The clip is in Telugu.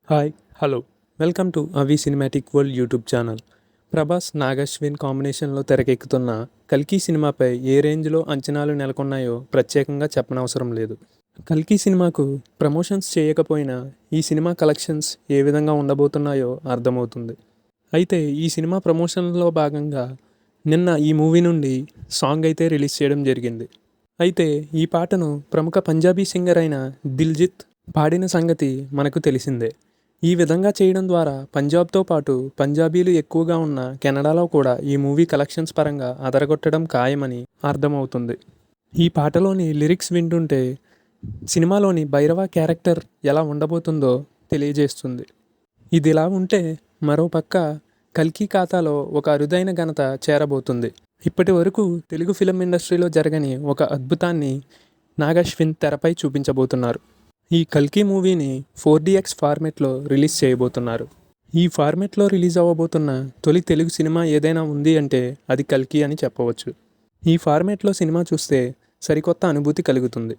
హాయ్ హలో వెల్కమ్ టు అవి cinematic world YouTube channel. Prabhas Nag Ashwin కాంబినేషన్లో తెరకెక్కుతున్న కల్కి సినిమాపై ఏ రేంజ్లో అంచనాలు నెలకొన్నాయో ప్రత్యేకంగా చెప్పనవసరం లేదు. కల్కి సినిమాకు ప్రమోషన్స్ చేయకపోయినా ఈ సినిమా కలెక్షన్స్ ఏ విధంగా ఉండబోతున్నాయో అర్థమవుతుంది. అయితే ఈ సినిమా ప్రమోషన్లో భాగంగా నిన్న ఈ మూవీ నుండి సాంగ్ అయితే రిలీజ్ చేయడం జరిగింది. అయితే ఈ పాటను ప్రముఖ పంజాబీ సింగర్ అయిన దిల్జిత్ పాడిన సంగతి మనకు తెలిసిందే. ఈ విధంగా చేయడం ద్వారా పంజాబ్తో పాటు పంజాబీలు ఎక్కువగా ఉన్న కెనడాలో కూడా ఈ మూవీ కలెక్షన్స్ పరంగా అదరగొట్టడం ఖాయమని అర్థమవుతుంది. ఈ పాటలోని లిరిక్స్ వింటుంటే సినిమాలోని భైరవ క్యారెక్టర్ ఎలా ఉండబోతుందో తెలియజేస్తుంది. ఇదిలా ఉంటే మరోపక్క కల్కి ఖాతాలో ఒక అరుదైన ఘనత చేరబోతుంది. ఇప్పటి వరకు తెలుగు ఫిలిం ఇండస్ట్రీలో జరగని ఒక అద్భుతాన్ని నాగశ్విన్ తెరపై చూపించబోతున్నారు. ఈ కల్కి మూవీని 4DX ఫార్మెట్లో రిలీజ్ చేయబోతున్నారు. ఈ ఫార్మెట్లో రిలీజ్ అవ్వబోతున్న తొలి తెలుగు సినిమా ఏదైనా ఉంది అంటే అది కల్కి అని చెప్పవచ్చు. ఈ ఫార్మెట్లో సినిమా చూస్తే సరికొత్త అనుభూతి కలుగుతుంది.